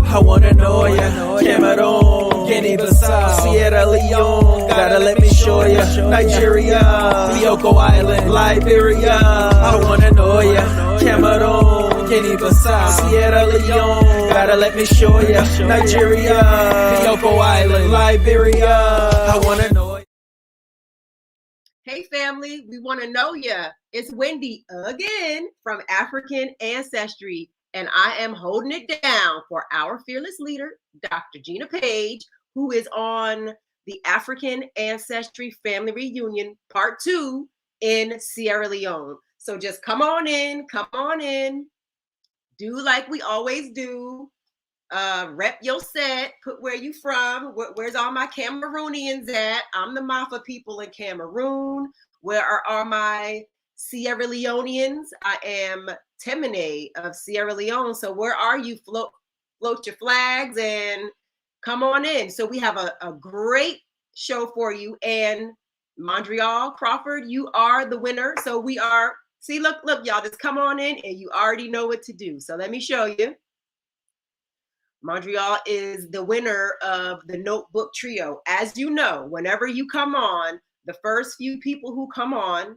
I wanna know ya. Cameroon, Guinea-Bissau, Sierra Leone, gotta let me show ya. Nigeria, Bioko Island, Liberia, I wanna know ya. Cameroon, Guinea-Bissau, Sierra Leone, gotta let me show ya. Nigeria, Bioko Island, Liberia, I wanna know ya. Hey family, we want to know ya. It's Wendy again from African Ancestry, and I am holding it down for our fearless leader, Dr. Gina Page, who is on the African Ancestry Family Reunion Part 2 in Sierra Leone. So just come on in, do like we always do. Rep your set, put where you from, where's all my Cameroonians at? I'm the Mafa people in Cameroon. Where are all my Sierra Leoneans? I am Temene of Sierra Leone. So where are you? Float your flags and come on in. So we have a great show for you. And Montreal Crawford, you are the winner. So we are, see, look, y'all, just come on in and you already know what to do. So let me show you. Montreal is the winner of the notebook trio. As you know, whenever you come on, the first few people who come on,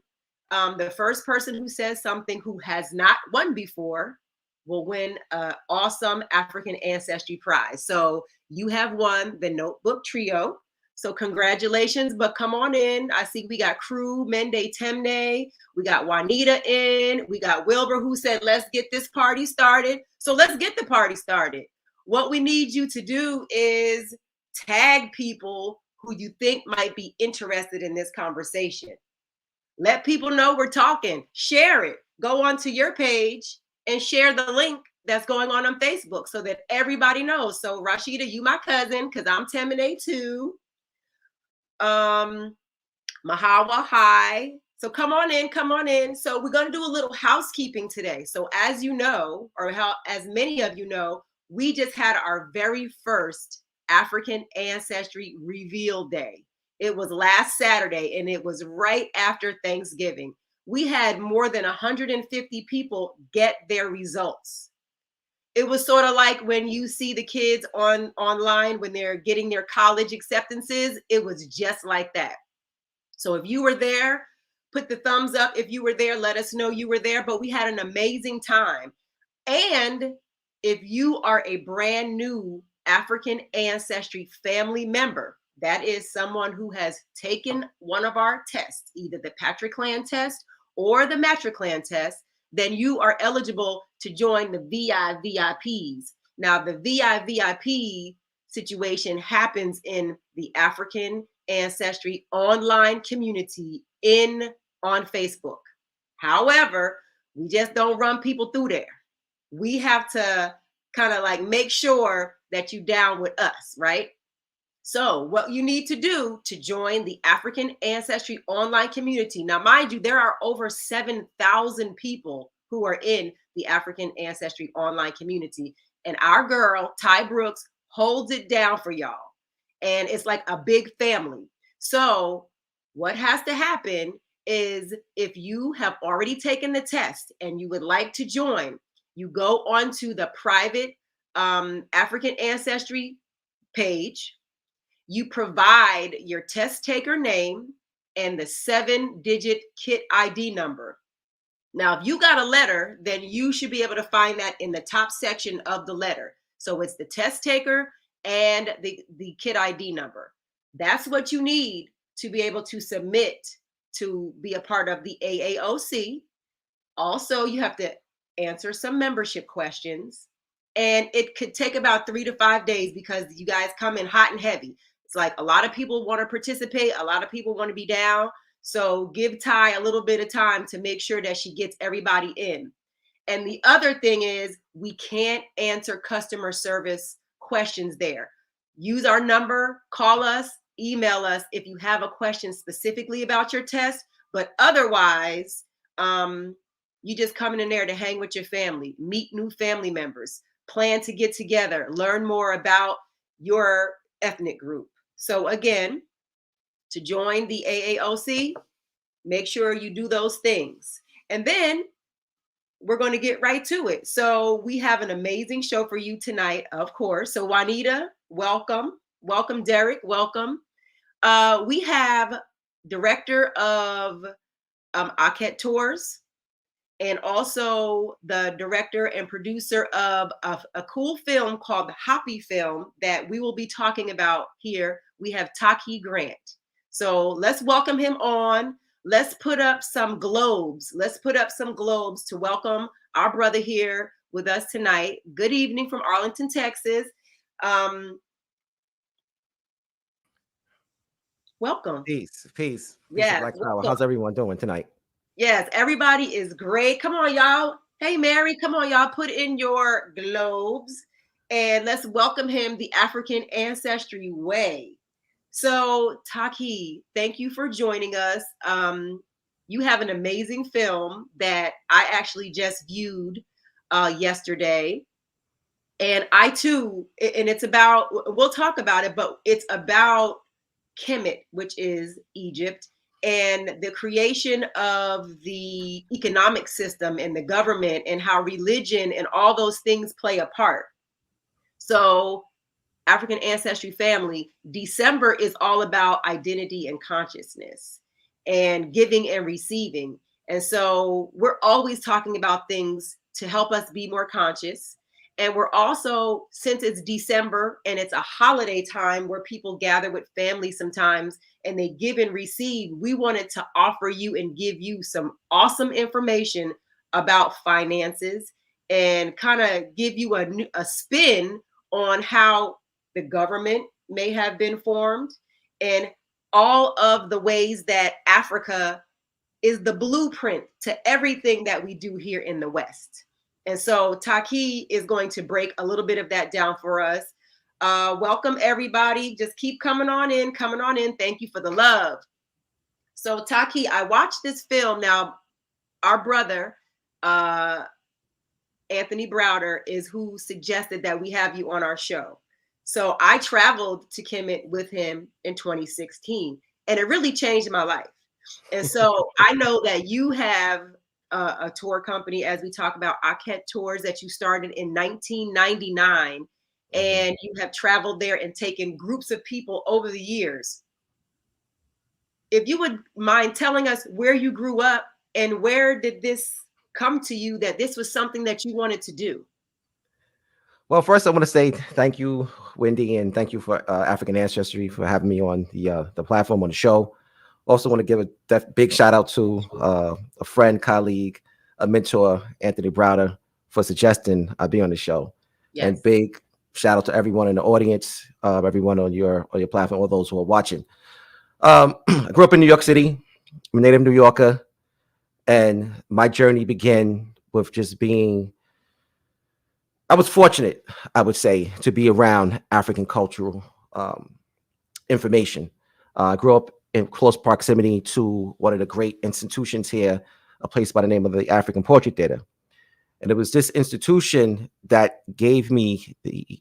the first person who says something who has not won before will win an awesome African Ancestry prize. So you have won the notebook trio. So congratulations, but come on in. I see we got Crew, Mende Temne, we got Juanita in, we got Wilbur who said, let's get this party started. So let's get the party started. What we need you to do is tag people who you think might be interested in this conversation. Let people know we're talking. Share it. Go onto your page and share the link that's going on Facebook so that everybody knows. So Rashida, you my cousin, because I'm Temene too. Mahawa, hi. So come on in. So we're going to do a little housekeeping today. So as you know, or as many of you know, we just had our very first African Ancestry Reveal Day. It was last Saturday, and it was right after Thanksgiving. We had more than 150 people get their results. It was sort of like when you see the kids online when they're getting their college acceptances. It was just like that. So if you were there, put the thumbs up. If you were there, let us know you were there. But we had an amazing time. And if you are a brand new African Ancestry family member, that is someone who has taken one of our tests, either the Patriclan test or the Matriclan test, then you are eligible to join the VIVIPs. Now, the VIVIP situation happens in the African Ancestry online community on Facebook. However, we just don't run people through there. We have to kind of like make sure that you're down with us, right? So what you need to do to join the African Ancestry online community. Now, mind you, there are over 7,000 people who are in the African Ancestry online community. And our girl, Ty Brooks, holds it down for y'all. And it's like a big family. So what has to happen is if you have already taken the test and you would like to join, you go onto the private African Ancestry page. You provide your test taker name and the 7-digit kit ID number. Now, if you got a letter, then you should be able to find that in the top section of the letter. So it's the test taker and the kit ID number. That's what you need to be able to submit to be a part of the AAOC. Also, you have to answer some membership questions, and it could take about 3 to 5 days because you guys come in hot and heavy. It's like a lot of people want to participate, a lot of people want to be down. So give Ty a little bit of time to make sure that she gets everybody in. And the other thing is we can't answer customer service questions there. Use our number, call us, email us if you have a question specifically about your test, but otherwise, you just coming in there to hang with your family, meet new family members, plan to get together, learn more about your ethnic group. So again, to join the AAOC, make sure you do those things. And then we're going to get right to it. So we have an amazing show for you tonight, of course. So Juanita, welcome. Welcome, Derek. Welcome. We have director of Aket Tours, and also the director and producer of a cool film called the HAPI Film that we will be talking about here. We have Taaqiy Grant. So let's welcome him on. Let's put up some globes. Let's put up some globes to welcome our brother here with us tonight. Good evening from Arlington, Texas. Welcome. Peace. Peace Yes, to Black Power. welcome. How's everyone doing tonight? Yes, everybody is great. Come on, y'all. Hey, Mary, come on, y'all. Put in your globes and let's welcome him the African Ancestry way. So, Taaqiy, thank you for joining us. You have an amazing film that I actually just viewed yesterday. And I too, and it's about, we'll talk about it, but it's about Kemet, which is Egypt, and the creation of the economic system and the government and how religion and all those things play a part. So African Ancestry family, December is all about identity and consciousness and giving and receiving. And so we're always talking about things to help us be more conscious. And we're also, since it's December and it's a holiday time where people gather with family sometimes and they give and receive, we wanted to offer you and give you some awesome information about finances and kind of give you a spin on how the government may have been formed and all of the ways that Africa is the blueprint to everything that we do here in the West. And so Taaqiy is going to break a little bit of that down for us. Welcome, everybody. Just keep coming on in, coming on in. Thank you for the love. So Taaqiy, I watched this film. Now, our brother, Anthony Browder, is who suggested that we have you on our show. So I traveled to Kemet with him in 2016, and it really changed my life. And so I know that you have a tour company, as we talk about Aket Tours, that you started in 1999, and you have traveled there and taken groups of people over the years. If you would mind telling us where you grew up and where did this come to you that this was something that you wanted to do? Well, first I want to say thank you, Wendy, and thank you for African Ancestry for having me on the platform, on the show. Also want to give a big shout out to a friend, colleague, a mentor, Anthony Browder, for suggesting I be on the show. Yes. And big shout out to everyone in the audience, everyone on your platform, all those who are watching. I grew up in New York City. I'm a native New Yorker, and my journey began with just being, I was fortunate, I would say, to be around African cultural information. I grew up in close proximity to one of the great institutions here, a place by the name of the African Portrait Theater. And it was this institution that gave me the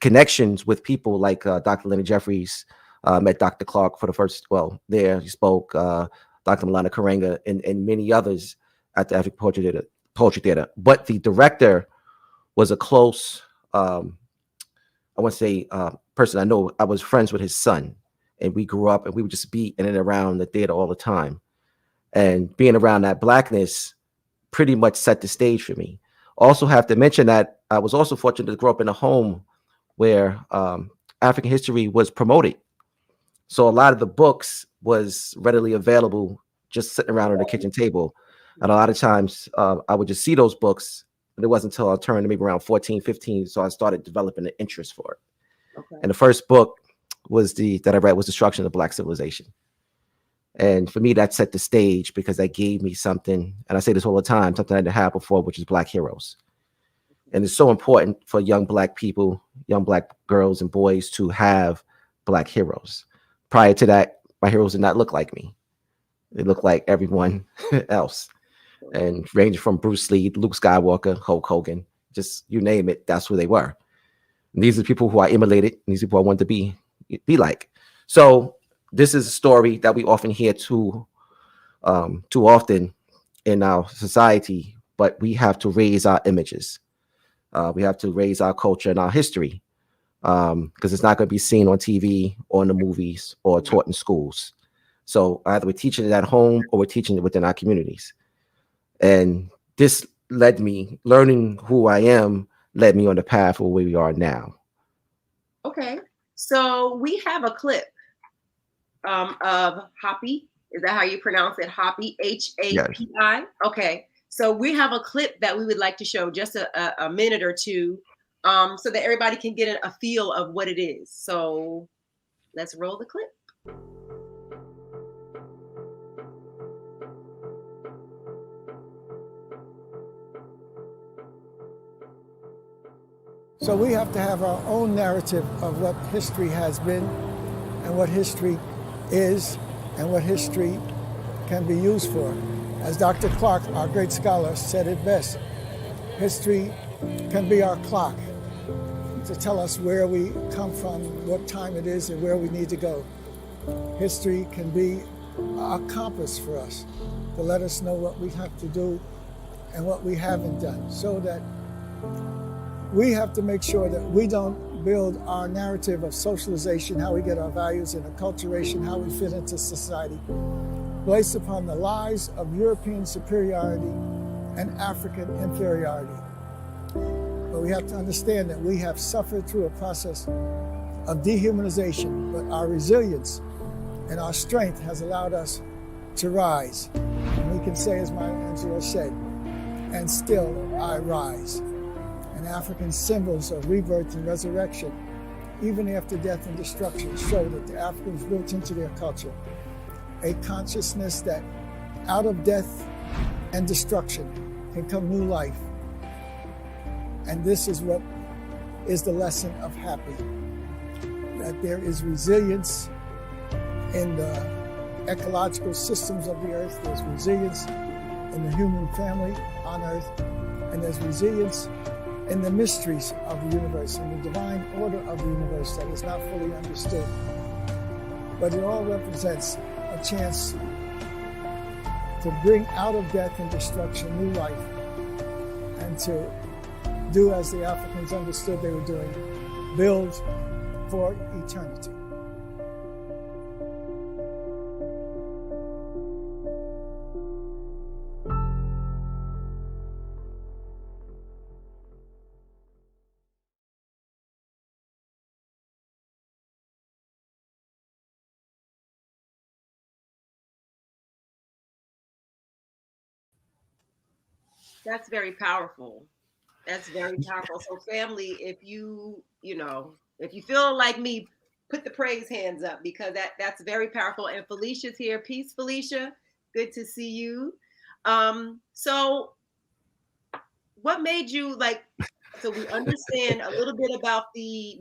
connections with people like Dr. Leonard Jeffries, met Dr. Clark for the first, there he spoke, Dr. Milana Karenga, and many others at the African Portrait Theater. But the director was a close, I want to say, person I know. I was friends with his son, and we grew up and we would just be in and around the theater all the time. And being around that Blackness pretty much set the stage for me. Also have to mention that I was also fortunate to grow up in a home where African history was promoted. So a lot of the books was readily available just sitting around on the kitchen table. And a lot of times I would just see those books, but it wasn't until I turned maybe around 14, 15. So I started developing an interest for it. Okay. And the first book that I read was Destruction of Black Civilization. And for me, that set the stage because that gave me something, and I say this all the time, something I didn't have before, which is Black heroes. And it's so important for young Black people, young Black girls and boys to have Black heroes. Prior to that, my heroes did not look like me. They looked like everyone else. And ranging from Bruce Lee, Luke Skywalker, Hulk Hogan, just you name it, that's who they were. And these are people who I emulated, and these people I wanted to be like. So this is a story that we often hear too often in our society, but we have to raise our images. We have to raise our culture and our history, because it's not going to be seen on TV or in the movies or taught in schools. So either we're teaching it at home or we're teaching it within our communities. And this led me, learning who I am, led me on the path of where we are now. Okay. So we have a clip of HAPI. Is that how you pronounce it? HAPI, HAPI? Yes. Okay. So we have a clip that we would like to show, just a minute or two, so that everybody can get a feel of what it is. So let's roll the clip. So we have to have our own narrative of what history has been and what history is and what history can be used for. As Dr. Clark, our great scholar, said it best, history can be our clock to tell us where we come from, what time it is, and where we need to go. History can be a compass for us to let us know what we have to do and what we haven't done, so that we have to make sure that we don't build our narrative of socialization, how we get our values, and acculturation, how we fit into society, based upon the lies of European superiority and African inferiority. But we have to understand that we have suffered through a process of dehumanization, but our resilience and our strength has allowed us to rise. And we can say, as Maya Angelou said, "And still I rise." And African symbols of rebirth and resurrection, even after death and destruction, show that the Africans built into their culture a consciousness that out of death and destruction can come new life. And this is what is the lesson of HAPI, that there is resilience in the ecological systems of the earth, there's resilience in the human family on earth, and there's resilience in the mysteries of the universe, in the divine order of the universe that is not fully understood. But it all represents a chance to bring out of death and destruction new life, and to do as the Africans understood they were doing, build for eternity. That's very powerful. That's very powerful. So family, if you feel like me, put the praise hands up, because that's very powerful. And Felicia's here. Peace, Felicia. Good to see you. So what made you so we understand a little bit about the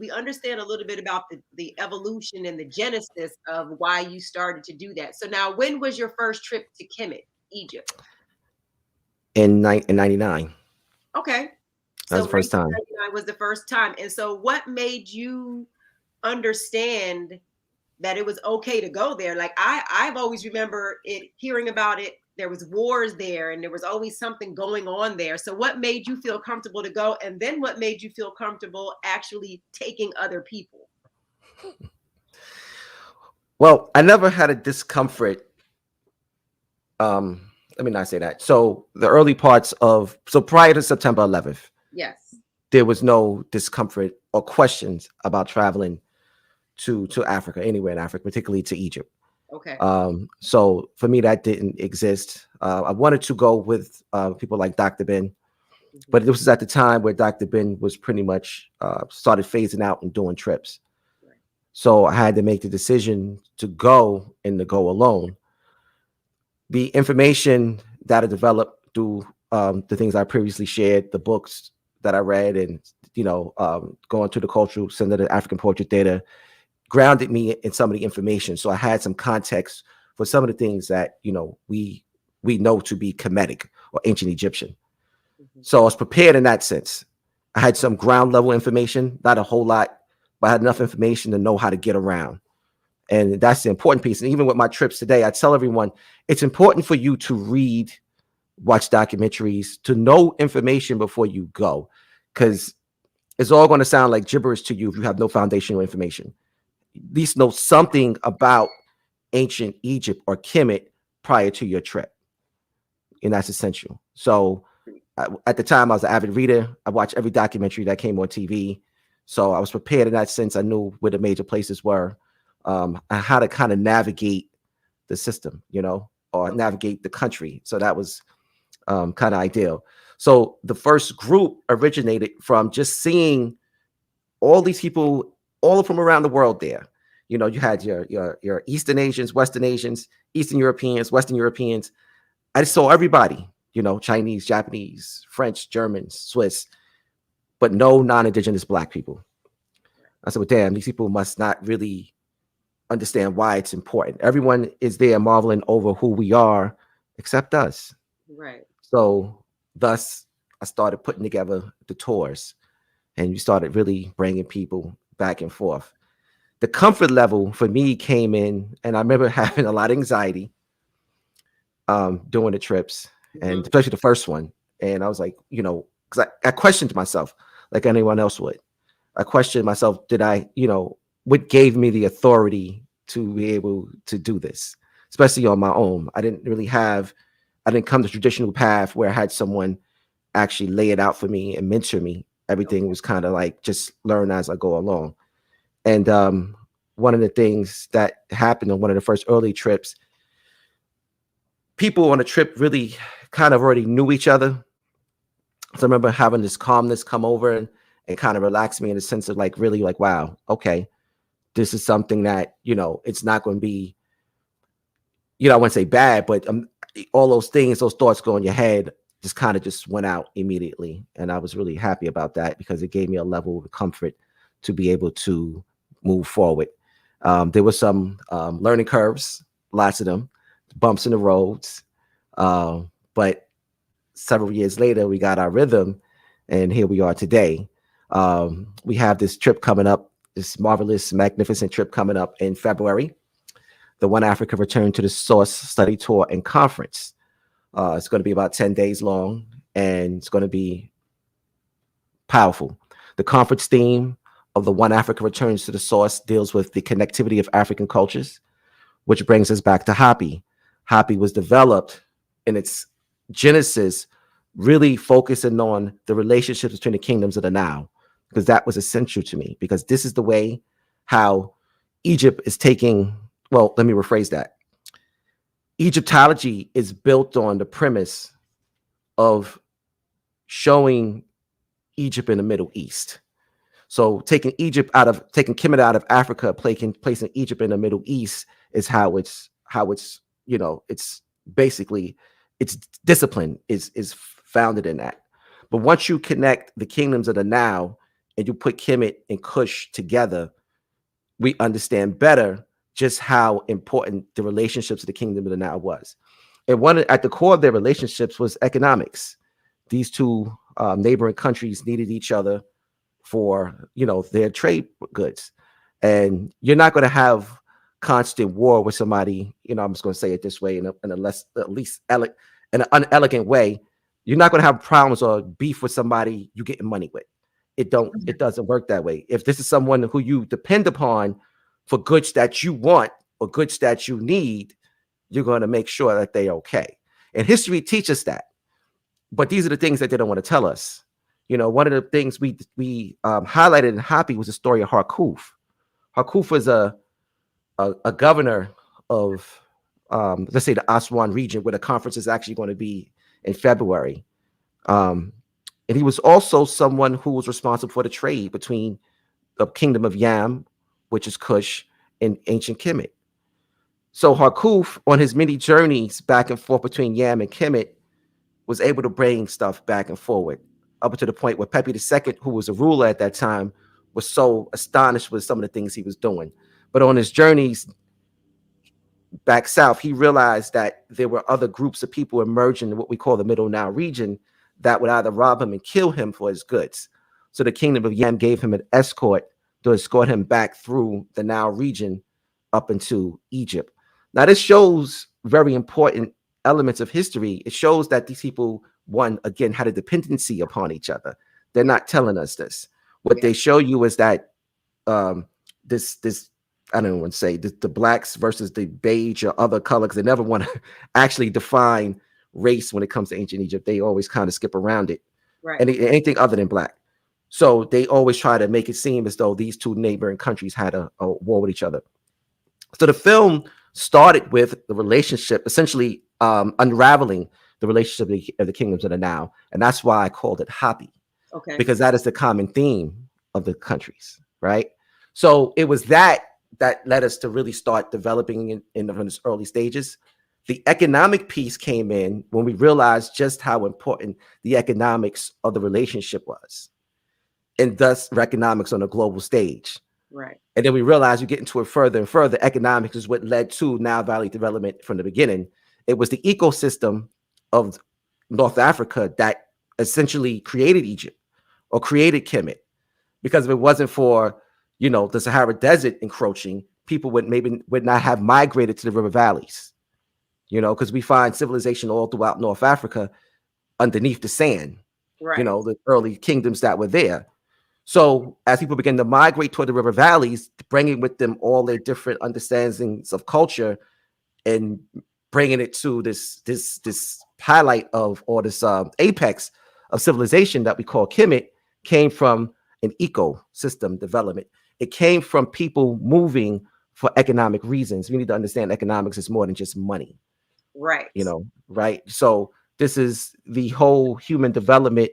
evolution and the genesis of why you started to do that. So now, when was your first trip to Kemet, Egypt? In 99. Okay. That was the first time. 1999 was the first time. And so what made you understand that it was okay to go there? Like I've always remember hearing about it. There was wars there and there was always something going on there. So what made you feel comfortable to go? And then what made you feel comfortable actually taking other people? Well, I never had a discomfort. Let me not say that. So the early parts prior to September 11th, yes, there was no discomfort or questions about traveling to Africa, anywhere in Africa, particularly to Egypt. Okay. So for me, that didn't exist. I wanted to go with people like Dr. Ben, but this was at the time where Dr. Ben was pretty much started phasing out and doing trips. Right. So I had to make the decision to go and to go alone. The information that I developed through the things I previously shared, the books that I read, and going to the Cultural Center, the African Portrait Theater, grounded me in some of the information. So I had some context for some of the things that we know to be Kemetic or ancient Egyptian. Mm-hmm. So I was prepared in that sense. I had some ground level information, not a whole lot, but I had enough information to know how to get around. And that's the important piece. And even with my trips today, I tell everyone, it's important for you to read watch documentaries, to know information before you go, because it's all going to sound like gibberish to you if you have no foundational information. At least know something about ancient Egypt or Kemet prior to your trip, and that's essential. So at the time, I was an avid reader. I watched every documentary that came on TV, so I was prepared in that sense. I knew where the major places were, and how to kind of navigate the system, or navigate the country. So that was kind of ideal. So the first group originated from just seeing all these people, all from around the world there. You had your Eastern Asians, Western Asians, Eastern Europeans, Western Europeans. I just saw everybody, Chinese, Japanese, French, Germans, Swiss, but no non-Indigenous Black people. I said, well, damn, these people must not really understand why it's important. Everyone is there marveling over who we are, except us. Right. So thus, I started putting together the tours, and we started really bringing people back and forth. The comfort level for me came in, and I remember having a lot of anxiety doing the trips, and especially the first one. And I was like, because I questioned myself like anyone else would. I questioned myself, did I, what gave me the authority to be able to do this, especially on my own? I didn't come the traditional path where I had someone actually lay it out for me and mentor me. Everything was kind of like just learn as I go along. And one of the things that happened on one of the first early trips, people on the trip really kind of already knew each other. So I remember having this calmness come over and kind of relax me in the sense of like, really like, wow, okay, this is something that, it's not going to be, I wouldn't say bad, but all those things, those thoughts go in your head just kind of just went out immediately. And I was really happy about that because it gave me a level of comfort to be able to move forward. There were some learning curves, lots of them, bumps in the roads. But several years later, we got our rhythm, and here we are today. We have this trip coming up, this marvelous, magnificent trip coming up in February, the One Africa Return to the Source Study Tour and Conference. It's going to be about 10 days long, and it's going to be powerful. The conference theme of the One Africa Returns to the Source deals with the connectivity of African cultures, which brings us back to HAPI. HAPI was developed in its genesis, really focusing on the relationships between the kingdoms of the Nile, because that was essential to me, because this is the way how Egypt is taking, well, let me rephrase that. Egyptology is built on the premise of showing Egypt in the Middle East. So taking Kemet out of Africa, placing Egypt in the Middle East is how it's it's basically its discipline is founded in that. But once you connect the kingdoms of the Nile and you put Kemet and Kush together, we understand better just how important the relationships of the kingdom of the Nile was. And at the core of their relationships was economics. These two neighboring countries needed each other for their trade goods, and you're not going to have constant war with somebody. I'm just going to say it this way in an unelegant way. You're not going to have problems or beef with somebody you're getting money with. It doesn't work that way. If this is someone who you depend upon for goods that you want or goods that you need, you're going to make sure that they're okay. And history teaches that. But these are the things that they don't want to tell us. One of the things we highlighted in HAPI was the story of Harkuf. Harkuf was a governor of, let's say, the Aswan region, where the conference is actually going to be in February. And he was also someone who was responsible for the trade between the kingdom of Yam, which is Kush, and ancient Kemet. So Harkuf, on his many journeys back and forth between Yam and Kemet, was able to bring stuff back and forward, up to the point where Pepi II, who was a ruler at that time, was so astonished with some of the things he was doing. But on his journeys back south, he realized that there were other groups of people emerging in what we call the Middle Nile region that would either rob him and kill him for his goods. So the kingdom of Yam gave him an escort to escort him back through the Nile region up into Egypt. Now, this shows very important elements of history, it shows that these people, one, again, had a dependency upon each other. They're not telling us this. What they show you is that this I don't want to say the blacks versus the beige or other color, because they never want to actually define race when it comes to ancient Egypt. They always kind of skip around it. Right. And anything other than black. So they always try to make it seem as though these two neighboring countries had a war with each other. So the film started with the relationship, essentially unraveling the relationship of the kingdoms of the Nile. And that's why I called it HAPI. Okay. Because that is the common theme of the countries, right? So it was that led us to really start developing in the early stages. The economic piece came in when we realized just how important the economics of the relationship was, and thus economics on a global stage. Right. And then we realized you get into it further and further. Economics is what led to Nile Valley development from the beginning. It was the ecosystem of North Africa that essentially created Egypt or created Kemet. Because if it wasn't for, the Sahara Desert encroaching, people would not have migrated to the river valleys. Because we find civilization all throughout North Africa underneath the sand, right. The early kingdoms that were there. So as people begin to migrate toward the river valleys, bringing with them all their different understandings of culture and bringing it to this highlight of, or this apex of civilization that we call Kemet, came from an ecosystem development. It came from people moving for economic reasons. We need to understand economics is more than just money. Right. Right. So this is the whole human development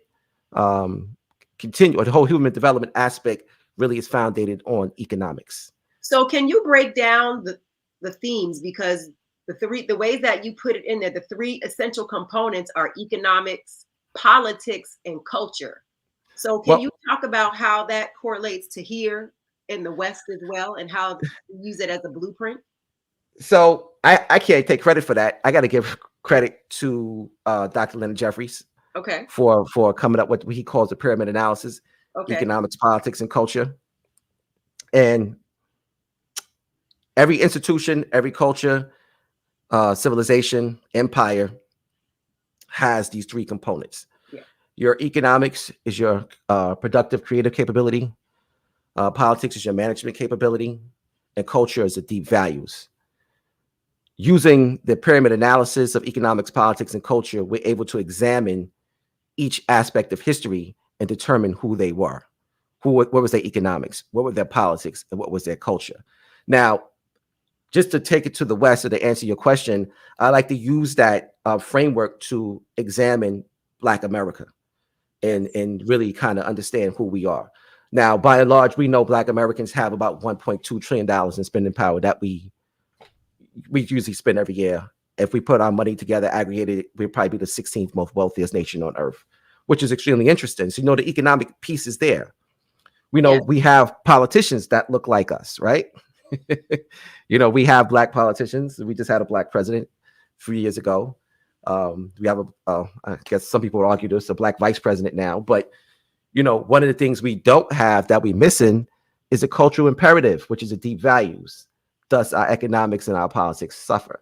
the whole human development aspect really is founded on economics. So can you break down the themes? Because the ways that you put it in there, the three essential components are economics, politics, and culture. So can you talk about how that correlates to here in the West as well, and how you use it as a blueprint? So I can't take credit for that. I got to give credit to Dr. Leonard Jeffries. Okay. For coming up with what he calls the pyramid analysis, economics, politics, and culture. And every institution, every culture, civilization, empire has these three components. Yeah. Your economics is your productive, creative capability. Politics is your management capability. And culture is the deep values. Using the pyramid analysis of economics, politics, and culture, we're able to examine each aspect of history and determine who they were. What was their economics? What were their politics? And what was their culture? Now, just to take it to the West, or to answer your question, I like to use that framework to examine Black America and really kind of understand who we are. Now, by and large, we know Black Americans have about $1.2 trillion in spending power that we usually spend every year. If we put our money together, aggregated, we'd probably be the 16th most wealthiest nation on earth, which is extremely interesting. So, the economic piece is there. We know we have politicians that look like us, right? We have Black politicians. We just had a Black president 3 years ago. We have I guess some people would argue there's a Black vice president now, but one of the things we don't have that we're missing is a cultural imperative, which is a deep values. Thus, our economics and our politics suffer.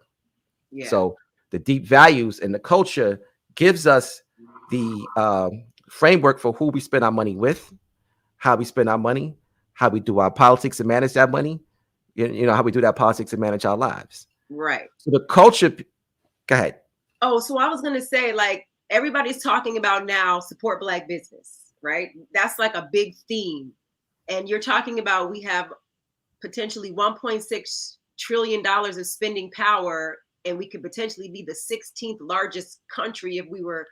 Yeah. So the deep values and the culture gives us the framework for who we spend our money with, how we spend our money, how we do our politics and manage that money, how we do that politics and manage our lives. Right. So the culture, go ahead. Oh, so I was going to say, like, everybody's talking about now support Black business, right? That's like a big theme. And you're talking about we have potentially $1.6 trillion of spending power, and we could potentially be the 16th largest country if we were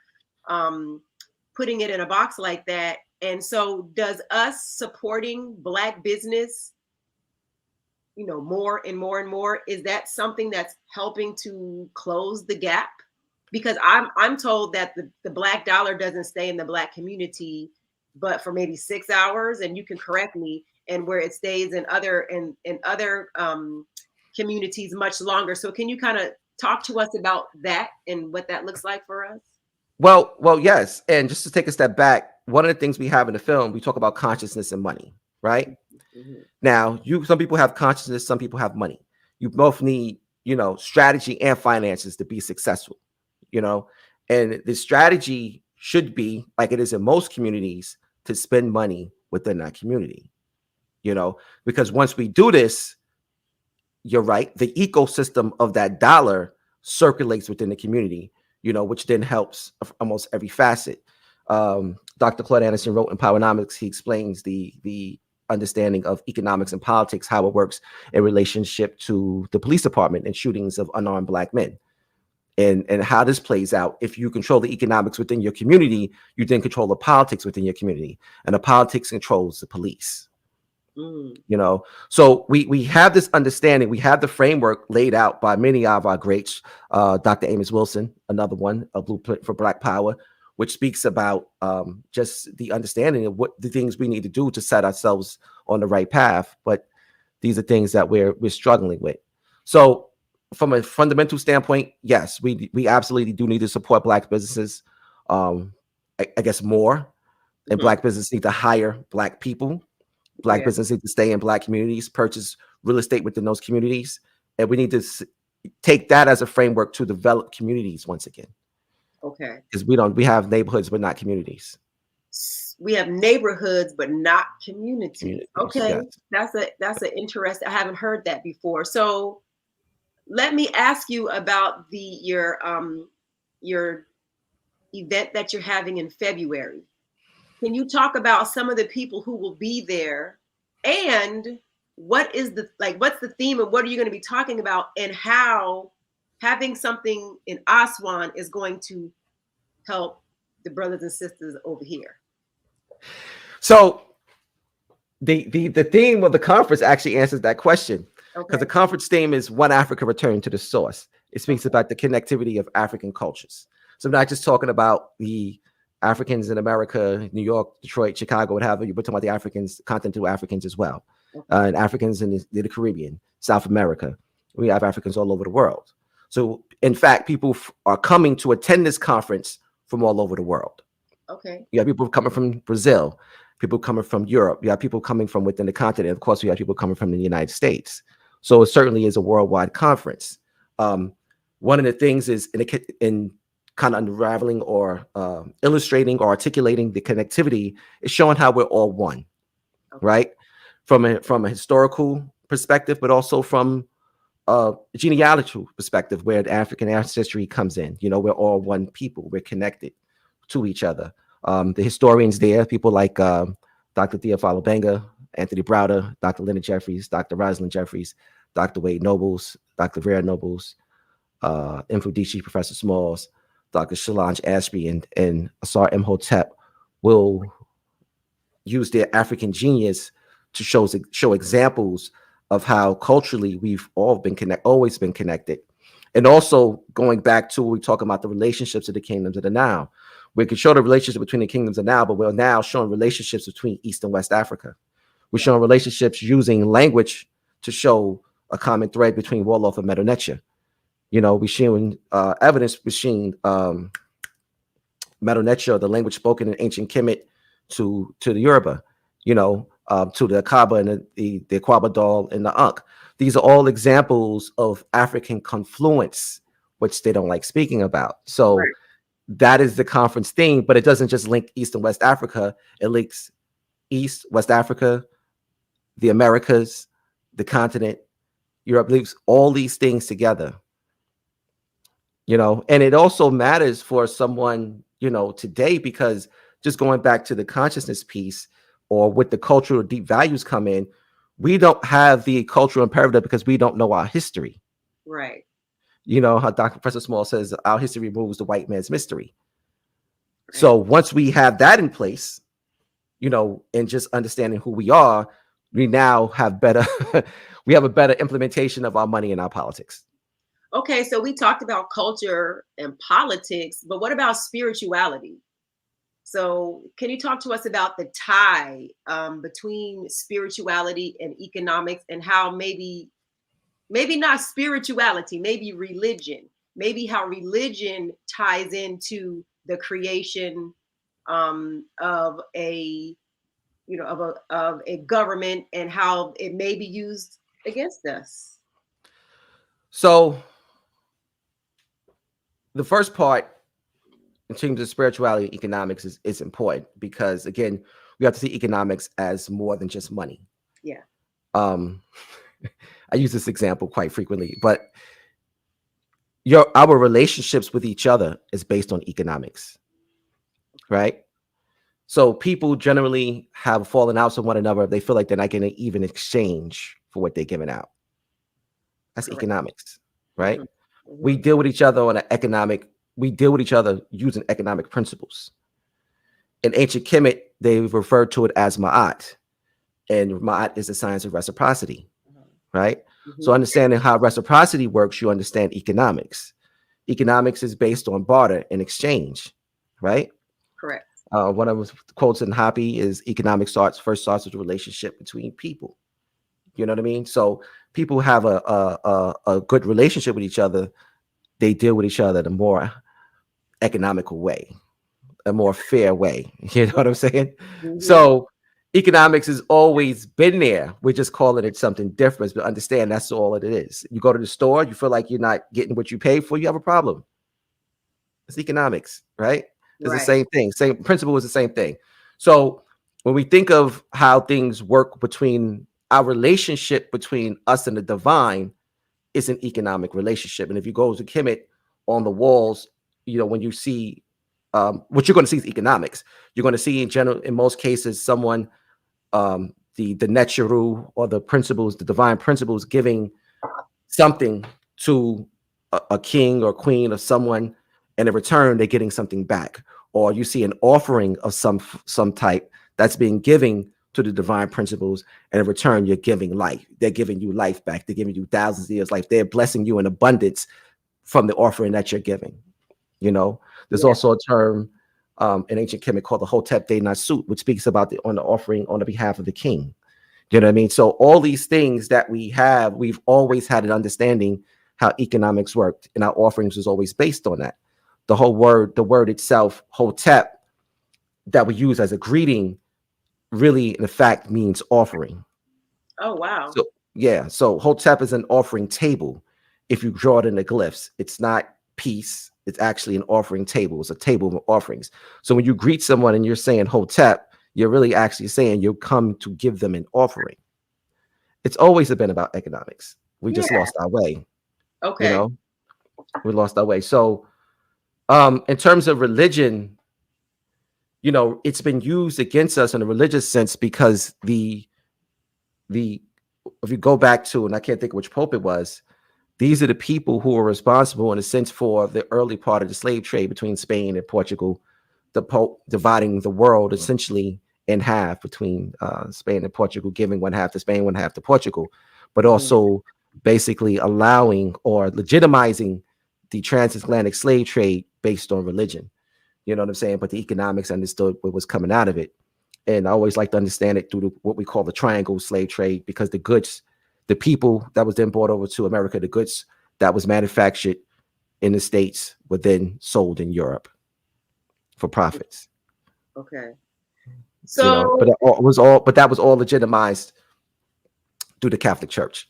putting it in a box like that. And so does us supporting Black business, more and more and more, is that something that's helping to close the gap? Because I'm told that the Black dollar doesn't stay in the Black community, but for maybe 6 hours, and you can correct me, and where it stays in other communities much longer. So can you kind of talk to us about that and what that looks like for us? Well, yes. And just to take a step back, one of the things we have in the film, we talk about consciousness and money, right? Mm-hmm. Now, some people have consciousness, some people have money. You both need, strategy and finances to be successful. And the strategy should be, like it is in most communities, to spend money within that community, because once we do this, you're right, the ecosystem of that dollar circulates within the community, which then helps almost every facet. Dr. Claude Anderson wrote in Powernomics, he explains the understanding of economics and politics, how it works in relationship to the police department and shootings of unarmed Black men. And how this plays out. If you control the economics within your community, you then control the politics within your community, and the politics controls the police. So we have this understanding. We have the framework laid out by many of our greats. Dr. Amos Wilson, another one, A Blueprint for Black Power, which speaks about just the understanding of what the things we need to do to set ourselves on the right path. But these are things that we're struggling with. So from a fundamental standpoint, yes, we absolutely do need to support Black businesses. I guess more, and Black businesses need to hire Black people. Black businesses need to stay in Black communities, purchase real estate within those communities, and we need to take that as a framework to develop communities once again. Okay. Because we have neighborhoods but not communities. We have neighborhoods but not communities. Okay, yes. That's an interesting. I haven't heard that before. So let me ask you about your event that you're having in February. Can you talk about some of the people who will be there, and what's the theme, and what are you going to be talking about, and how having something in Aswan is going to help the brothers and sisters over here? So the theme of the conference actually answers that question, because the conference theme is One Africa Return to the Source. It speaks about the connectivity of African cultures. So I'm not just talking about the Africans in America, New York, Detroit, Chicago, what have you, but talking about the Africans, continental Africans as well, and Africans in the Caribbean, South America. We have Africans all over the world. So in fact, people are coming to attend this conference from all over the world. Okay. You have people coming from Brazil, people coming from Europe. You have people coming from within the continent. Of course, we have people coming from the United States. So it certainly is a worldwide conference. One of the things is in kind of unraveling or illustrating or articulating the connectivity is showing how we're all one, right? From a historical perspective, but also from a genealogical perspective, where the African ancestry comes in. We're all one people. We're connected to each other. The historians there, people like Dr. Thea Falobenga, Anthony Browder, Dr. Leonard Jeffries, Dr. Rosalind Jeffries, Dr. Wade Nobles, Dr. Vera Nobles, Mfudishi, Professor Smalls, Dr. Solange Ashby, and Asar Imhotep will use their African genius to show examples of how culturally we've always been connected. And also going back to we talk about the relationships of the kingdoms of the Nile. We can show the relationship between the kingdoms of Nile, but we're now showing relationships between East and West Africa. We're showing relationships using language to show a common thread between Wolof and Medo Neter. We're showing evidence between Medo Neter, the language spoken in ancient Kemet, to the Yoruba, to the Akaba and the Akwaaba Dal and the Ankh. These are all examples of African confluence, which they don't like speaking about. So that is the conference theme, but it doesn't just link East and West Africa. It links East, West Africa, the Americas, the continent, Europe, links all these things together. And it also matters for someone, today, because just going back to the consciousness piece, or with the cultural deep values come in, we don't have the cultural imperative because we don't know our history. Right. How Dr. Professor Small says our history removes the white man's mystery. Right. So once we have that in place, and just understanding who we are, we now have we have a better implementation of our money and our politics. Okay, so we talked about culture and politics, but what about spirituality? So can you talk to us about the tie between spirituality and economics, and how maybe not spirituality, maybe religion, maybe how religion ties into the creation of a government, and how it may be used against us? So the first part in terms of spirituality and economics is important because, again, we have to see economics as more than just money. Yeah. I use this example quite frequently, but our relationships with each other is based on economics, right? So people generally have fallen out with one another if they feel like they're not getting an even exchange for what they're giving out. That's Correct. economics, right? Mhm. We deal with each other we deal with each other using economic principles. In ancient Kemet, they referred to it as ma'at, and ma'at is the science of reciprocity, right? Mhm. So understanding how reciprocity works, you understand economics. Economics is based on barter and exchange, right? Correct. One of the quotes in HAPI is economics first starts with a relationship between people. You know what I mean? So people have a good relationship with each other. They deal with each other in a more economical way, a more fair way. You know what I'm saying? Mhm. So economics has always been there. We're just calling it something different, but understand that's all it is. You go to the store, you feel like you're not getting what you pay for, you have a problem. It's economics, right? It's the Right. same thing. Same principle is the same thing. So when we think of how things work between our relationship between us and the divine, it's an economic relationship. And if you go to Kemet on the walls, when you see what you're going to see is economics. You're going to see in general, in most cases, someone, the Netcheru or the principles, the divine principles, giving something to a king or queen or someone, and in return they're getting something back. Or you see an offering of some type that's being given to the divine principles, and in return you're giving life. They're giving you life back. They're giving you thousands of years life. They're blessing you in abundance from the offering that you're giving. There's also a term in ancient Kemet called the Hotep de Nasut, which speaks about on the offering on the behalf of the king. You know what I mean? So all these things that we've always had an understanding how economics worked, and our offerings was always based on that. The word itself, Hotep, that we use as a greeting, really in fact means offering. Oh, wow. So yeah, so Hotep is an offering table. If you draw it in the glyphs, it's not peace. It's actually an offering table. It's a table of offerings. So when you greet someone and you're saying Hotep, you're really actually saying you come to give them an offering. It's always been about economics. We just lost our way. Okay. We lost our way. So in terms of religion, it's been used against us in a religious sense because if you go back to, and I can't think of which pope it was, these are the people who were responsible in a sense for the early part of the slave trade between Spain and Portugal, the Pope dividing the world essentially in half between Spain and Portugal, giving one half to Spain, one half to Portugal, but also basically allowing or legitimizing the transatlantic slave trade based on religion. You know what I'm saying? But the economics understood what was coming out of it. And I always like to understand it through what we call the triangle slave trade, because the goods, the people that was then brought over to America, the goods that was manufactured in the States were then sold in Europe for profits. Okay. So, but that was all legitimized through the Catholic Church.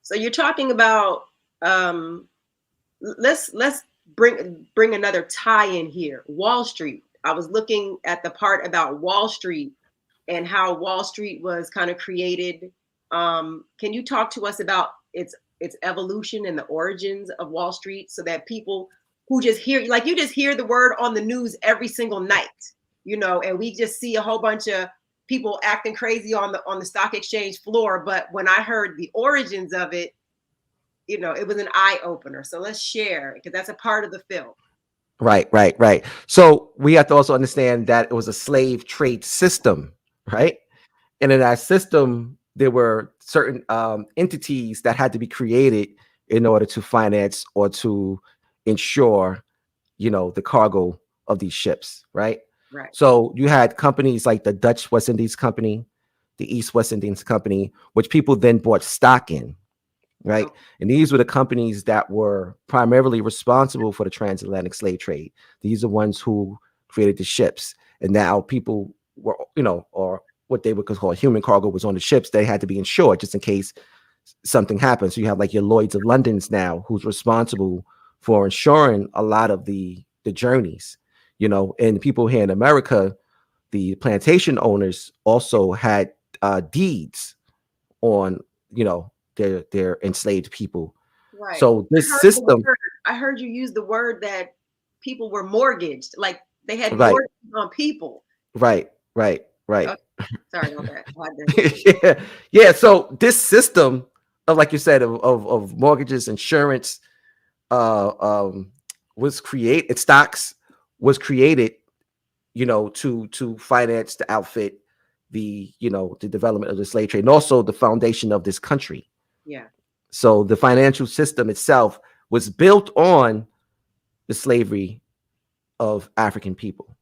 So you're talking about let's bring another tie in here. Wall Street. I was looking at the part about Wall Street and how Wall Street was kind of created. Can you talk to us about its evolution and the origins of Wall Street, so that people who just hear, like you just hear the word on the news every single night, and we just see a whole bunch of people acting crazy on the stock exchange floor. But when I heard the origins of it, it was an eye opener. So let's share, because that's a part of the film. Right. So we have to also understand that it was a slave trade system, right? And in that system, there were certain entities that had to be created in order to finance or to ensure, the cargo of these ships, right? Right. So you had companies like the Dutch West Indies Company, the East West Indies Company, which people then bought stock in, right? Okay. And these were the companies that were primarily responsible for the transatlantic slave trade. These are ones who created the ships. And now people were, or what they would call human cargo was on the ships. They had to be insured just in case something happens. So you have like your Lloyd's of London's now, who's responsible for ensuring a lot of the journeys, you know. And people here in America, the plantation owners also had deeds on, you know, their enslaved people. Right. So this system, I heard you use the word that people were mortgaged, like they had right, mortgages on people. right. Okay. Sorry about that. Yeah, yeah. So this system of, like you said, of mortgages, insurance, was created. Stocks was created, you know, to finance the outfit, the, you know, the development of the slave trade, and also the foundation of this country. Yeah. So the financial system itself was built on the slavery of African people,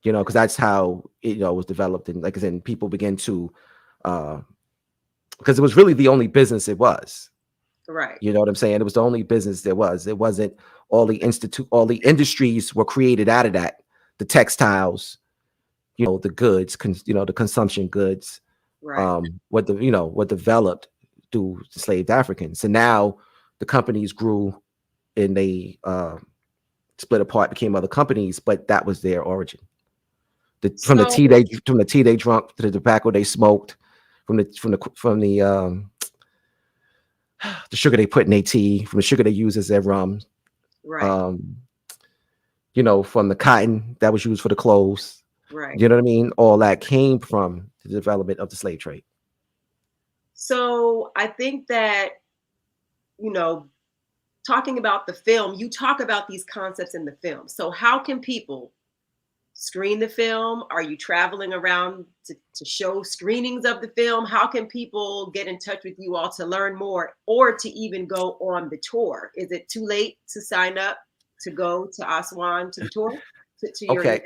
you know, because that's how it, you know, was developed. And like I said, people began to, because it was really the only business it was. Right. You know what I'm saying? It was the only business there was. It wasn't all the industries were created out of that. The textiles, you know, the goods, you know, the consumption goods, Right. what developed through enslaved Africans. So now the companies grew and they split apart, became other companies, but that was their origin. From the tea they drank to the tobacco they smoked, from the sugar they put in their tea, from the sugar they use as their rum, Right. you know, from the cotton that was used for the clothes. Right. You know what I mean? All that came from the development of the slave trade. So I think that, you know, talking about the film, you talk about these concepts in the film. So how can people screen the film? Are you traveling around to show screenings of the film? How can people get in touch with you all to learn more, or to even go on the tour? Is it too late to sign up to go to Aswan to the tour? To your Okay.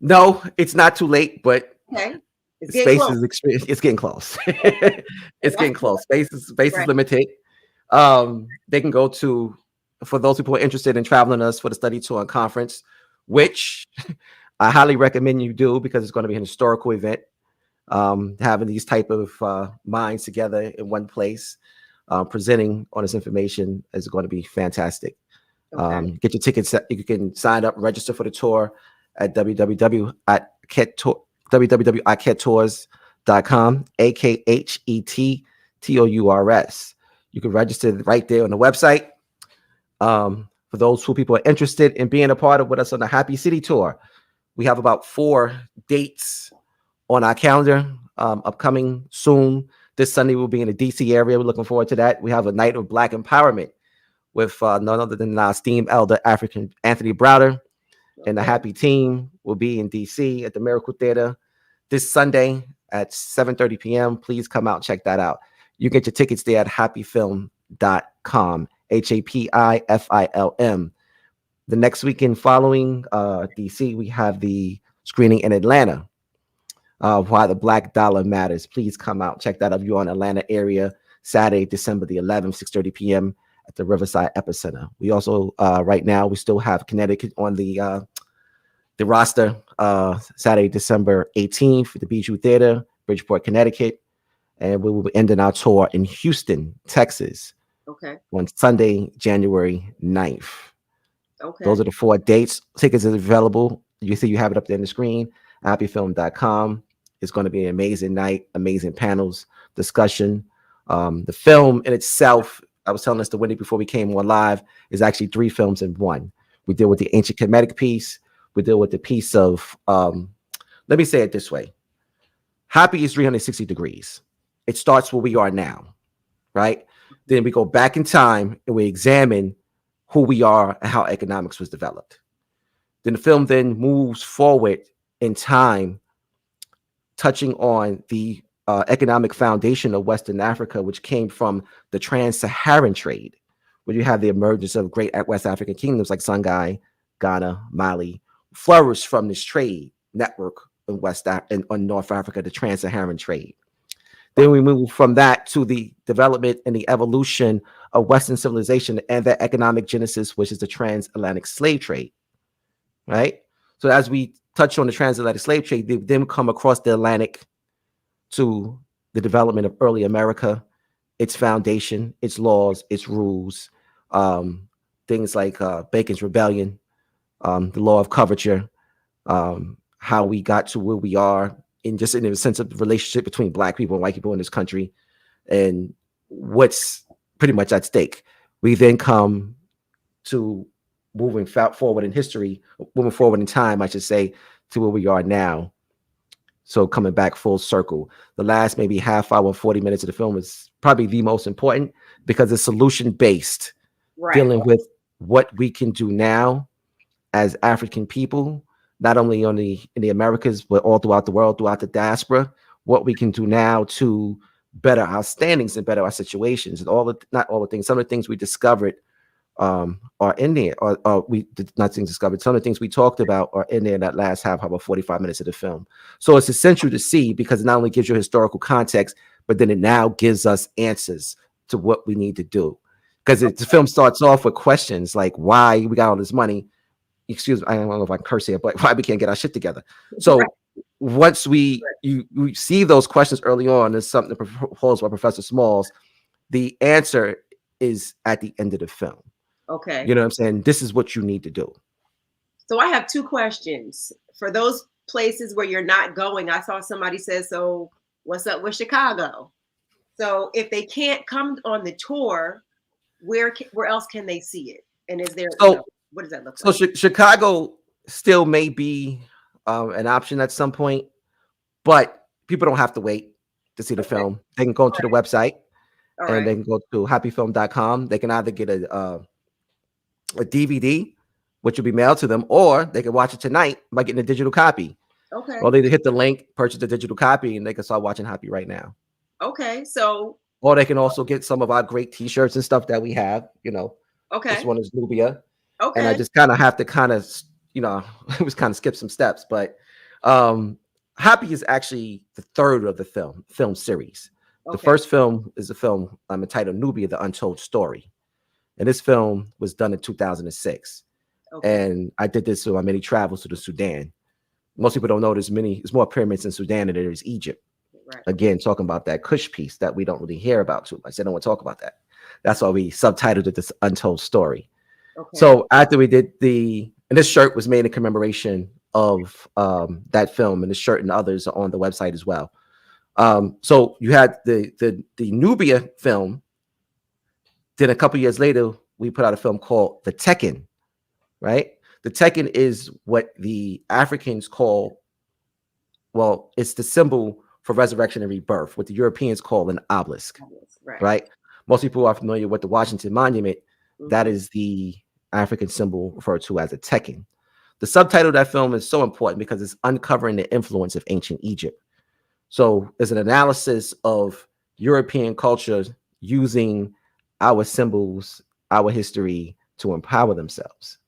No, it's not too late, but okay. It's space close. is it's getting close. It's getting close. Space is Right. limited. They can go to, for those people who are interested in traveling us for the study tour and conference, which I highly recommend you do, because it's going to be an historical event. Having these type of minds together in one place, presenting on this information is going to be fantastic. Okay. Get your tickets. You can sign up, register for the tour at www.akhettours.com, AKHETTOURS. You can register right there on the website. For those people are interested in being a part of with us on the Happy City Tour, we have about 4 dates on our calendar, upcoming soon. This Sunday we'll be in the DC area. We're looking forward to that. We have a night of Black empowerment with none other than our esteemed elder African Anthony Browder. And the Happy team will be in DC at the Miracle Theater this Sunday at 7:30 p.m. Please come out and check that out. You can get your tickets there at hapifilm.com, HAPIFILM. The next weekend following DC, we have the screening in Atlanta, Why the Black Dollar Matters. Please come out, check that out. If you're in Atlanta area, Saturday, December the 11th, 6:30 p.m. at the Riverside Epicenter. We also, right now, we still have Connecticut on the roster, Saturday, December 18th at the Bijou Theater, Bridgeport, Connecticut. And we will be ending our tour in Houston, Texas, on Sunday, January 9th. Those are the 4 dates. Tickets are available. You see, you have it up there on the screen, hapifilm.com. It's going to be an amazing night, amazing panels, discussion. The film in itself, I was telling us to Wendy before we came on live, is actually 3 films in one. We deal with the ancient Kemetic piece. We deal with the piece of, let me say it this way. Happy is 360 degrees. It starts where we are now, right? Then we go back in time and we examine who we are and how economics was developed. Then the film then moves forward in time, touching on the economic foundation of Western Africa, which came from the trans-Saharan trade, where you have the emergence of great West African kingdoms like Songhai, Ghana, Mali, flourished from this trade network in North Africa, the trans-Saharan trade. Then we move from that to the development and the evolution of Western civilization and their economic genesis, which is the transatlantic slave trade, right? So as we touch on the transatlantic slave trade, they then come across the Atlantic to the development of early America, its foundation, its laws, its rules, things like Bacon's Rebellion, the law of coverture, how we got to where we are, in just in the sense of the relationship between Black people and white people in this country, and what's pretty much at stake. We then come to moving forward in history, moving forward in time, I should say, to where we are now. So coming back full circle, the last maybe half hour, 40 minutes of the film is probably the most important, because it's solution based, dealing with what we can do now as African people, not only in the Americas, but all throughout the world, throughout the diaspora, what we can do now to better our standings and better our situations, and not all the things, some of the things we discovered are in there, or we did not things discovered. Some of the things we talked about are in there in that last half hour, 45 minutes of the film. So it's essential to see, because it not only gives you historical context, but then it now gives us answers to what we need to do. Because the film starts off with questions like, why we got all this money? Excuse me, I don't know if I can curse here, but why we can't get our shit together. So once you see those questions early on, there's something proposed by Professor Smalls. The answer is at the end of the film. Okay. You know what I'm saying? This is what you need to do. So I have two questions. For those places where you're not going, I saw somebody say, so what's up with Chicago? So if they can't come on the tour, where else can they see it? And is there, what does that look like? So Chicago still may be an option at some point, but people don't have to wait to see the film. They can go to the website, and they can go to hapifilm.com. They can either get a DVD, which will be mailed to them, or they can watch it tonight by getting a digital copy. Okay. Or they hit the link, purchase the digital copy, and they can start watching HAPI right now. Okay. So. Or they can also get some of our great T-shirts and stuff that we have. Okay. This one is Nubia. Okay. And I just kind of have to it was kind of skip some steps, but HAPI is actually the third of the film series. Okay. The first film is a film entitled Nubia, The Untold Story. And this film was done in 2006. Okay. And I did this on my many travels to the Sudan. Most people don't know there's more pyramids in Sudan than there is Egypt. Right. Again, talking about that Kush piece that we don't really hear about too much. They don't want to talk about that. That's why we subtitled it This Untold Story. Okay. So after we did and this shirt was made in commemoration of that film, and the shirt and others are on the website as well. So you had the Nubia film. Then a couple years later, we put out a film called The Tekken, right? The Tekken is what the Africans call, well, it's the symbol for resurrection and rebirth, what the Europeans call an obelisk, right? Most people are familiar with the Washington Monument. Mm-hmm. That is the African symbol referred to as a Tekken. The subtitle of that film is so important because it's uncovering the influence of ancient Egypt. So it's an analysis of European culture using our symbols, our history to empower themselves.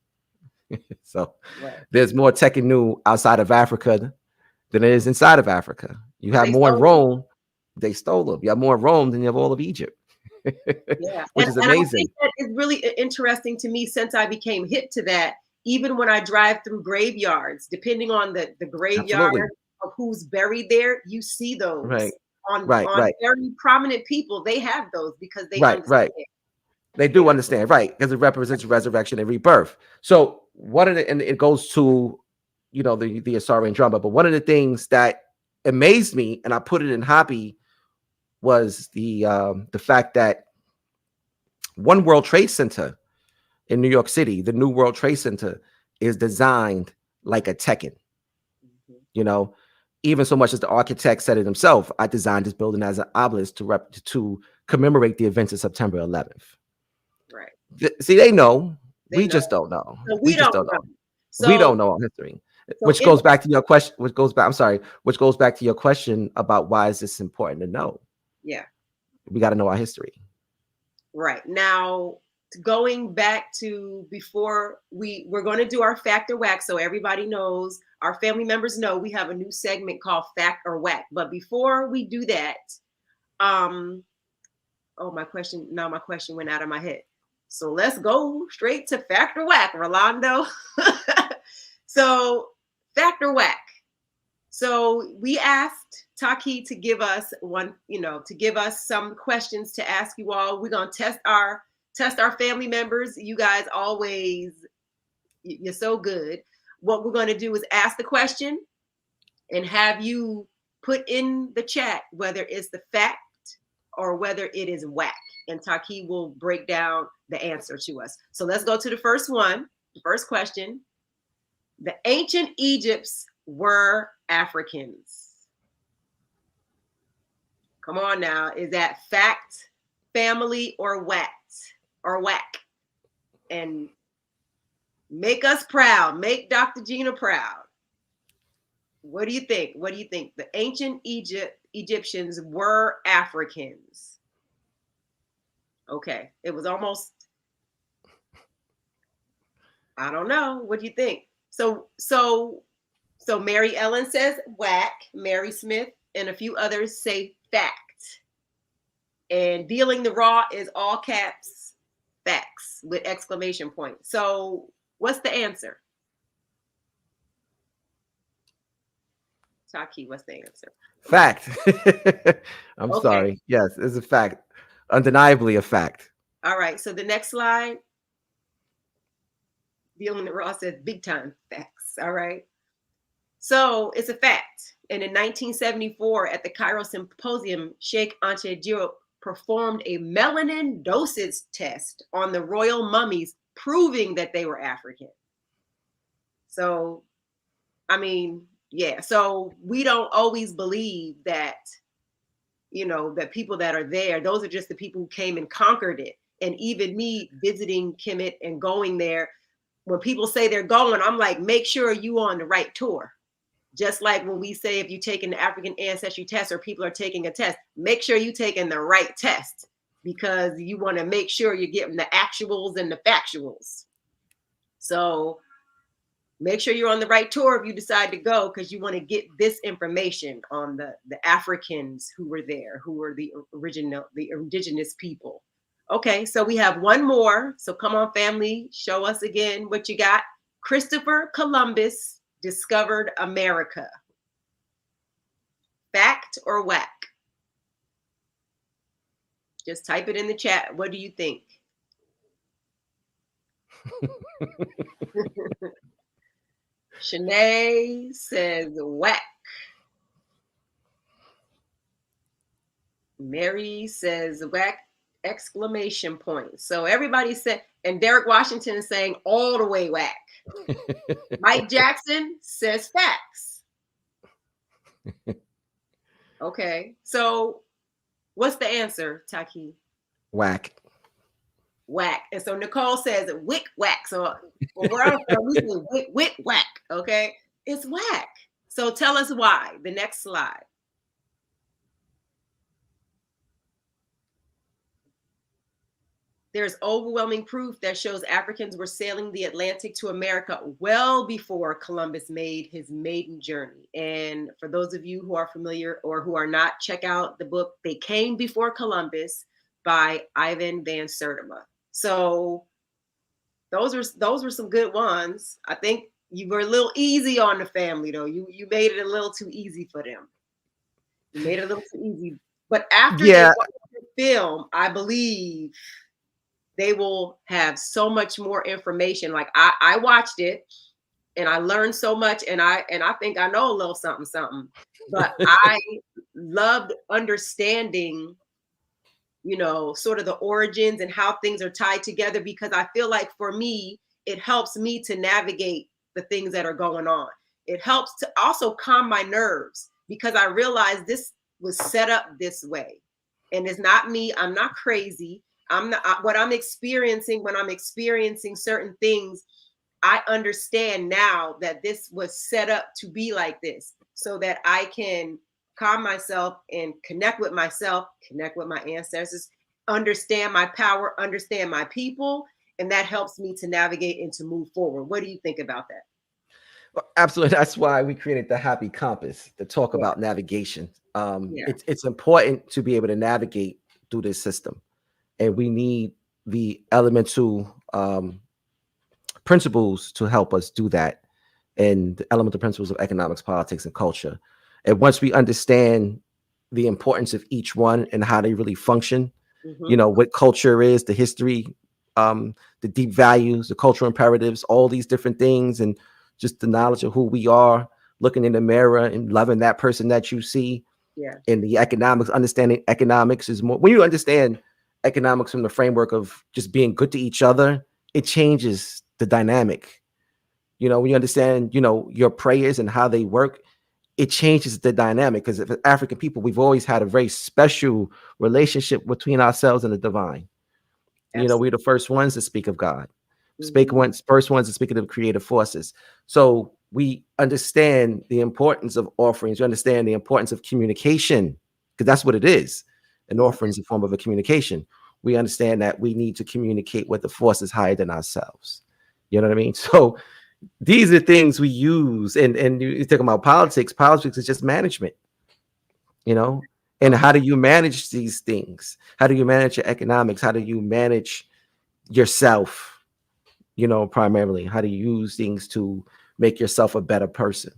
So there's more Tekken outside of Africa than it is inside of Africa. You have more in Rome. They stole them. You have more in Rome than you have all of Egypt. Yeah, which is amazing. And I think that is really interesting to me since I became hip to that. Even when I drive through graveyards, depending on the graveyard of who's buried there, you see those on very prominent people. They have those because they understand. They do understand, right? Because it represents resurrection and rebirth. So and it goes to, the Asarian drama. But one of the things that amazed me, and I put it in HAPI, was the fact that One World Trade Center in New York City, the new World Trade Center, is designed like a Tekken. Mm-hmm. Even so much as the architect said it himself, I designed this building as an obelisk to commemorate the events of September 11th. Right. See, they know. We just don't know. So we just don't know. So, we don't know our history. Which goes back to your question. Which goes back to your question about why is this important to know? Yeah. We got to know our history. Right. Now, going back to before we're going to do our fact or whack, so everybody knows, our family members know we have a new segment called Fact or Whack. But before we do that, my question went out of my head. So let's go straight to Fact or Whack, Rolando. So Fact or Whack. So we asked Taaqiy to give us some questions to ask you all. We're going to test our test our family members. You guys always, you're so good. What we're going to do is ask the question and have you put in the chat whether it's the fact or whether it is whack. And Taaqiy will break down the answer to us. So let's go to the first one. The first question. The ancient Egypts were Africans. Come on now. Is that fact, family, or whack? Or whack? And make us proud. Make Dr. Gina proud. What do you think? What do you think? The ancient Egyptians were Africans. Okay. It was almost, I don't know. What do you think? So Mary Ellen says whack, Mary Smith and a few others say fact. And Dealing the Raw is all caps facts with exclamation point. So what's the answer? Taaqiy, what's the answer? Fact. I'm sorry. Yes, it's a fact. Undeniably a fact. All right. So the next slide. Dealing the Raw says big time facts. All right. So it's a fact. And in 1974 at the Cairo Symposium, Sheikh Anta Diop performed a melanin dosage test on the royal mummies, proving that they were African. So, I mean, yeah. So we don't always believe that, you know, that people that are there, those are just the people who came and conquered it. And even me visiting Kemet and going there, when people say they're going, I'm like, make sure you on the right tour. Just like when we say, if you take an African ancestry test or people are taking a test, make sure you're taking the right test, because you want to make sure you're getting the actuals and the factuals. So make sure you're on the right tour if you decide to go, because you want to get this information on the Africans who were there, who were the indigenous people. Okay, so we have one more. So come on, family, show us again what you got. Christopher Columbus discovered America. Fact or whack? Just type it in the chat. What do you think? Shanae says whack. Mary says whack, exclamation point. So everybody said, and Derek Washington is saying all the way whack. Mike Jackson says facts. Okay, so what's the answer, Taaqiy? Whack. Whack. And so Nicole says wick whack. So where I'm from, we say wick whack. Okay, it's whack. So tell us why. The next slide. There's overwhelming proof that shows Africans were sailing the Atlantic to America well before Columbus made his maiden journey. And for those of you who are familiar or who are not, check out the book They Came Before Columbus by Ivan Van Sertima. So those were some good ones. I think you were a little easy on the family, though. You made it a little too easy for them. You made it a little too easy. But after they watch the film, I believe they will have so much more information. Like I watched it and I learned so much, and I think I know a little something. But I loved understanding, you know, sort of the origins and how things are tied together, because I feel like for me, it helps me to navigate the things that are going on. It helps to also calm my nerves, because I realize this was set up this way. And it's not me. I'm not crazy. I'm not, what I'm experiencing when I'm experiencing certain things, I understand now that this was set up to be like this, so that I can calm myself and connect with myself, connect with my ancestors, understand my power, understand my people, and that helps me to navigate and to move forward. What do you think about that? Well, absolutely. That's why we created the HAPI Compass, to talk about navigation. It's important to be able to navigate through this system. And we need the elemental principles to help us do that, and the elemental principles of economics, politics, and culture. And once we understand the importance of each one and how they really function, you know, what culture is, the history the deep values, the cultural imperatives, all these different things, and just the knowledge of who we are, looking in the mirror and loving that person that you see. Yeah. And the economics, understanding economics is more, when you understand economics from the framework of just being good to each other, it changes the dynamic. You know, when you understand, you know, your prayers and how they work, it changes the dynamic. Because as African people, we've always had a very special relationship between ourselves and the divine. Absolutely. You know, we're the first ones to speak of God, Mm-hmm. first ones to speak of the creative forces. So we understand the importance of offerings. We understand the importance of communication, because that's what it is. An offering is a form of a communication. We understand that we need to communicate with the forces higher than ourselves. You know what I mean? So these are things we use. And you talk about politics. Politics is just management, you know? And how do you manage these things? How do you manage your economics? How do you manage yourself, you know, primarily? How do you use things to make yourself a better person?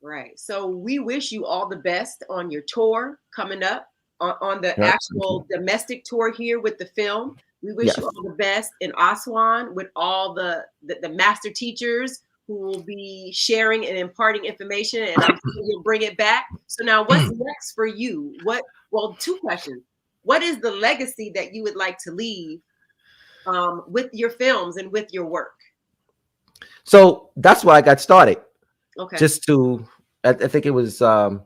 Right. So we wish you all the best on your tour coming up, on the Yeah, actual domestic tour here with the film. We wish you yes. all the best in Aswan with all the master teachers who will be sharing and imparting information, and I'm sure you'll bring it back. So now what's next for you? Well, two questions. What is the legacy that you would like to leave with your films and with your work? So that's why I got started. Okay. Just to, I think it was, I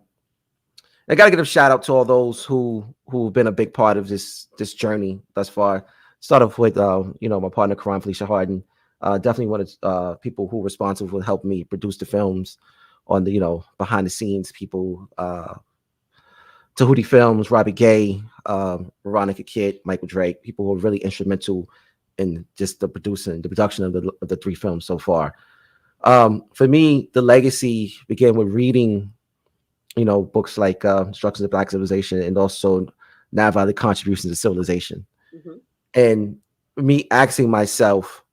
got to give a shout out to all those who've been a big part of this journey thus far. Start off with, you know, my partner, Karan Felicia Harden. Definitely one of people who were responsible for helping me produce the films on the, you know, behind the scenes people, Tahuti Films, Robbie Gay, Veronica Kidd, Michael Drake, people who were really instrumental in just the production of the three films so far. For me, the legacy began with reading, you know, books like Structures of Black Civilization and also Nonviolent Contributions to Civilization. Mm-hmm. And me asking myself,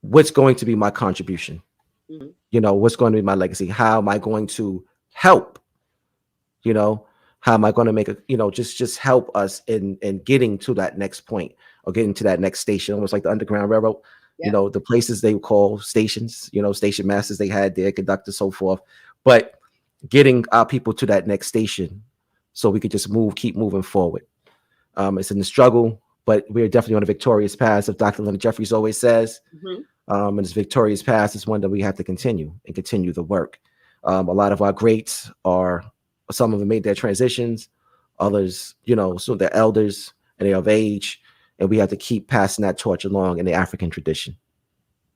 what's going to be my contribution? Mm-hmm. You know, what's going to be my legacy? How am I going to help? You know, how am I going to make a, you know, just help us in getting to that next point or getting to that next station, almost like the Underground Railroad. Yeah. You know, the places they call stations, you know, station masters, they had their conductors, so forth. But getting our people to that next station so we could just keep moving forward. It's in the struggle, but we're definitely on a victorious path, as Dr. Leonard Jeffries always says. Mm-hmm. And this victorious path is one that we have to continue the work. A lot of our greats are, some of them made their transitions, others, you know, so they're elders and they're of age, and we have to keep passing that torch along in the African tradition.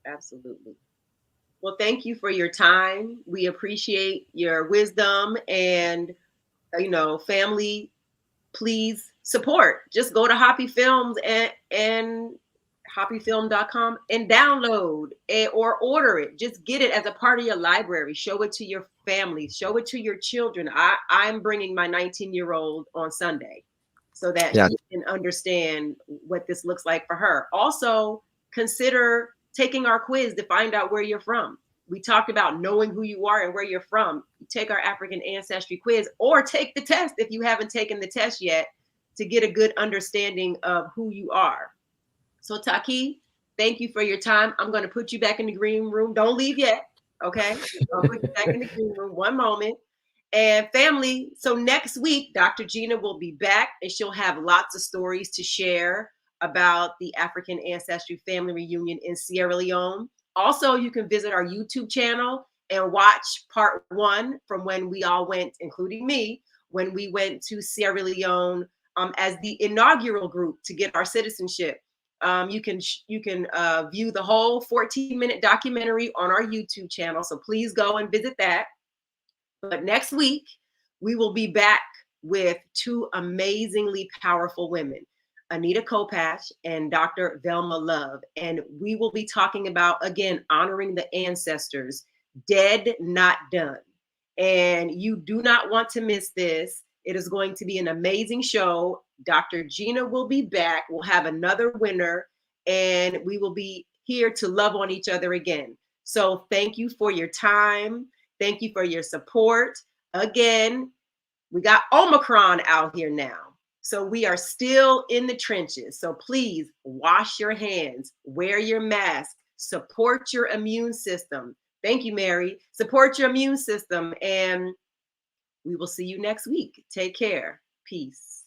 Absolutely. Well, thank you for your time. We appreciate your wisdom, and, you know, family, please support. Just go to HAPI Films and HAPIFilm.com and download or order it. Just get it as a part of your library. Show it to your family. Show it to your children. I'm bringing my 19-year-old on Sunday so that she can understand what this looks like for her. Also, consider taking our quiz to find out where you're from. We talked about knowing who you are and where you're from. You take our African ancestry quiz or take the test if you haven't taken the test yet to get a good understanding of who you are. So Taaqiy, thank you for your time. I'm going to put you back in the green room. Don't leave yet. Okay. I'll put you back in the green room. One moment. And family, so next week, Dr. Gina will be back and she'll have lots of stories to share about the African Ancestry Family Reunion in Sierra Leone. Also, you can visit our YouTube channel and watch part 1 from when we all went, including me, when we went to Sierra Leone as the inaugural group to get our citizenship. You can view the whole 14-minute documentary on our YouTube channel. So please go and visit that. But next week, we will be back with 2 amazingly powerful women, Anita Kopach and Dr. Velma Love. And we will be talking about, again, honoring the ancestors, dead, not done. And you do not want to miss this. It is going to be an amazing show. Dr. Gina will be back. We'll have another winner, and we will be here to love on each other again. So thank you for your time. Thank you for your support. Again, we got Omicron out here now. So we are still in the trenches. So please wash your hands, wear your mask, support your immune system. Thank you, Mary. Support your immune system, and we will see you next week. Take care. Peace.